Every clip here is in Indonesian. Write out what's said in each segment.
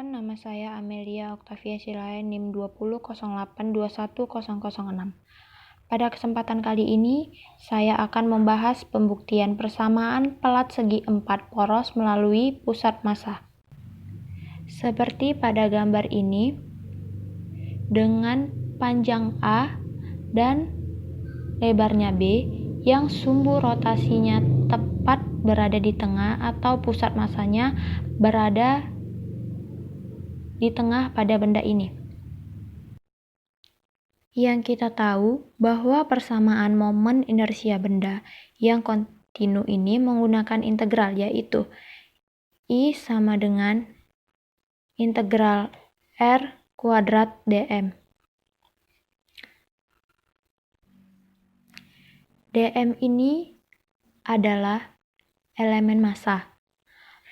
Perkenalkan, nama saya Amelia Octavia Silayan, NIM 2008210006. Pada kesempatan kali ini, saya akan membahas pembuktian persamaan pelat segi 4 poros melalui pusat massa. Seperti pada gambar ini, dengan panjang A dan lebarnya B, yang sumbu rotasinya tepat berada di tengah atau pusat massanya berada di tengah pada benda ini. Yang kita tahu bahwa persamaan momen inersia benda yang kontinu ini menggunakan integral, yaitu I sama dengan integral R kuadrat dm. dm ini adalah elemen massa.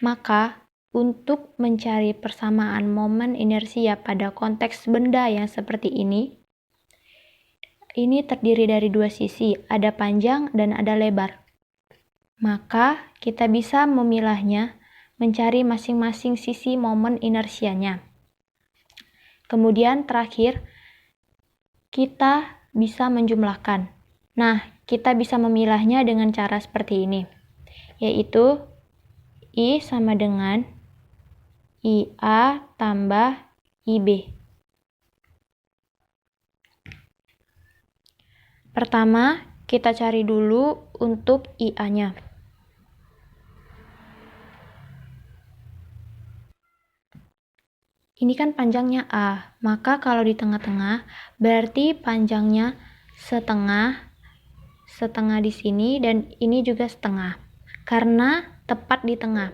Maka untuk mencari persamaan momen inersia pada konteks benda yang seperti ini terdiri dari dua sisi, ada panjang dan ada lebar. Maka kita bisa memilahnya, mencari masing-masing sisi momen inersianya. Kemudian terakhir, kita bisa menjumlahkan. Nah, kita bisa memilahnya dengan cara seperti ini, yaitu I sama dengan IA tambah IB. Pertama, kita cari dulu untuk IA-nya. Ini kan panjangnya A, maka kalau di tengah-tengah berarti panjangnya setengah di sini dan ini juga setengah, karena tepat di tengah.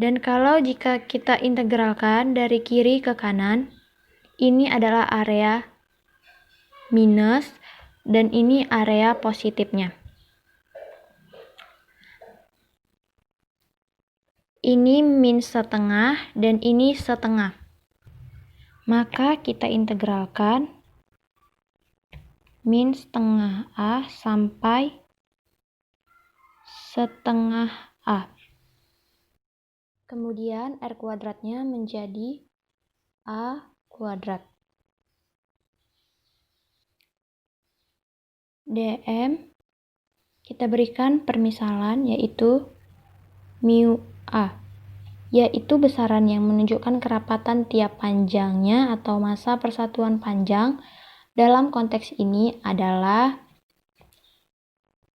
Dan kalau jika kita integralkan dari kiri ke kanan, ini adalah area minus dan ini area positifnya. Ini min setengah dan ini setengah. Maka kita integralkan min setengah A sampai setengah A. Kemudian R kuadratnya menjadi A kuadrat. dm kita berikan permisalan yaitu mu A, yaitu besaran yang menunjukkan kerapatan tiap panjangnya atau massa persatuan panjang. Dalam konteks ini adalah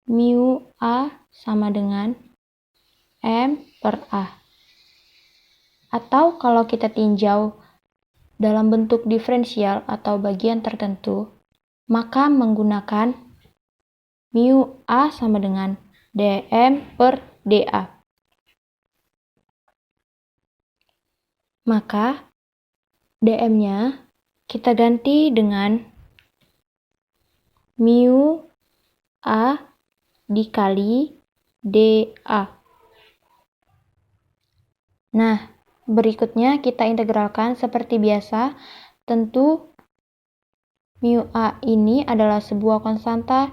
mu A sama dengan M per A. Atau kalau kita tinjau dalam bentuk diferensial atau bagian tertentu, maka menggunakan mu A sama dengan dm per dA. Maka dm-nya kita ganti dengan mu A dikali dA. Nah, berikutnya kita integralkan seperti biasa. Tentu mu A ini adalah sebuah konstanta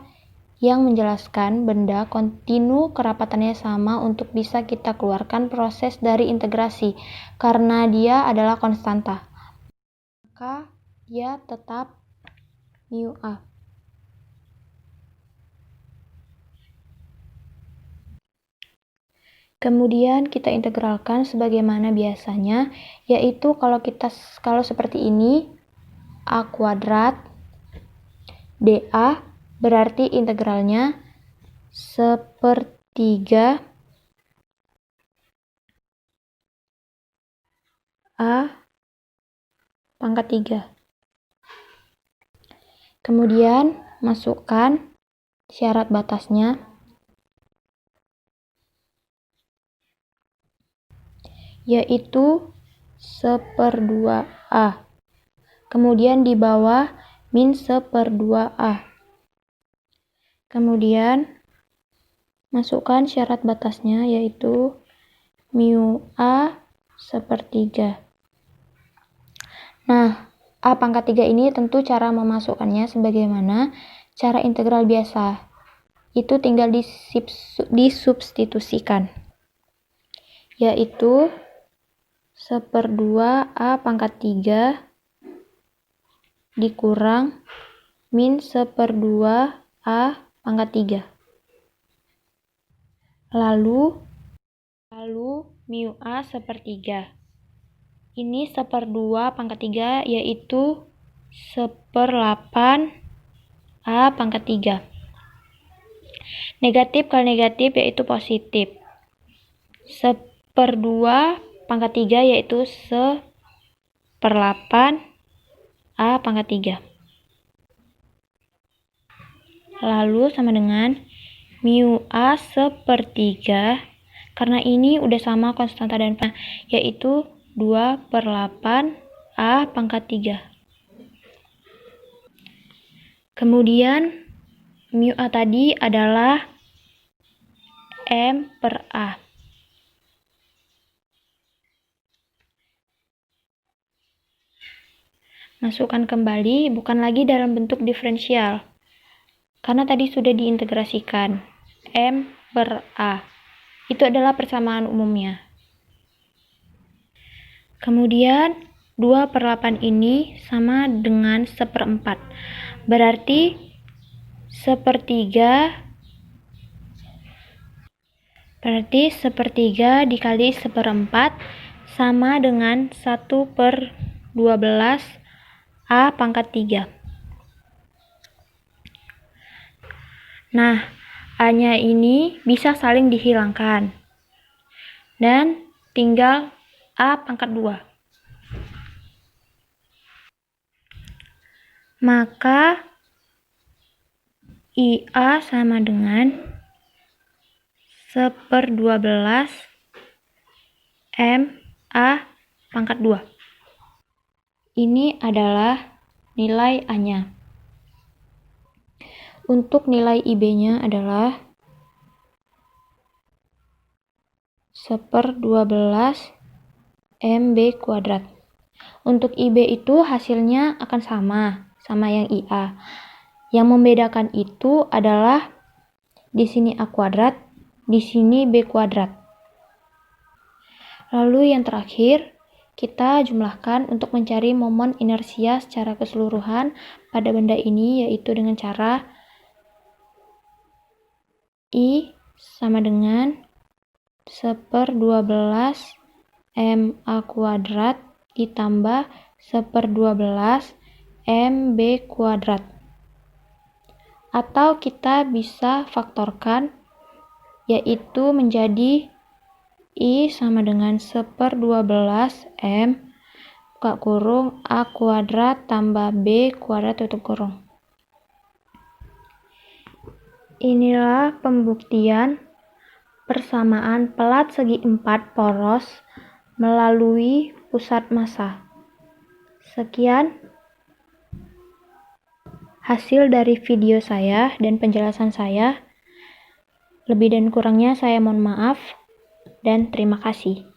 yang menjelaskan benda kontinu kerapatannya sama untuk bisa kita keluarkan proses dari integrasi karena dia adalah konstanta. Maka dia tetap mu A. Kemudian kita integralkan sebagaimana biasanya, yaitu kalau seperti ini A kuadrat dA berarti integralnya sepertiga A pangkat 3. Kemudian masukkan syarat batasnya, yaitu 1/2A. Kemudian di bawah min 1/2A. Kemudian masukkan syarat batasnya, yaitu mu A sepertiga. Nah, A pangkat 3 ini tentu cara memasukkannya sebagaimana cara integral biasa. Itu tinggal disubstitusikan. yaitu 1/2 A pangkat 3 dikurang min 1/2 A pangkat 3. Lalu mu A 1/3. Ini 1/2 pangkat 3 yaitu 1/8 A pangkat 3. Negatif kali negatif yaitu positif. 1/2 pangkat 3 yaitu 1/8 A pangkat 3. Lalu sama dengan mu A 1/3. Karena ini udah sama konstanta dan yaitu 2/8 A pangkat 3. Kemudian mu A tadi adalah M/A. Masukkan kembali, bukan lagi dalam bentuk diferensial, karena tadi sudah diintegrasikan. M/A. Itu adalah persamaan umumnya. Kemudian 2/8 ini sama dengan 1/4. Berarti 1/3 dikali 1/4 sama dengan 1/12 A pangkat 3. Nah, A-nya ini bisa saling dihilangkan. Dan tinggal A pangkat 2. Maka IA sama dengan 1/12 MA pangkat 2. Ini adalah nilai A-nya. Untuk nilai IB-nya adalah 1/12 MB kuadrat. Untuk IB itu hasilnya akan sama yang IA. Yang membedakan itu adalah di sini A kuadrat, di sini B kuadrat. Lalu yang terakhir, kita jumlahkan untuk mencari momen inersia secara keseluruhan pada benda ini, yaitu dengan cara I sama dengan 1/12 MA kuadrat ditambah 1/12 MB kuadrat. Atau kita bisa faktorkan, yaitu menjadi I sama dengan 1/12 M buka kurung A kuadrat tambah B kuadrat tutup kurung. Inilah pembuktian persamaan pelat segi 4 poros melalui pusat massa. Sekian hasil dari video saya dan penjelasan saya. Lebih dan kurangnya saya mohon maaf dan terima kasih.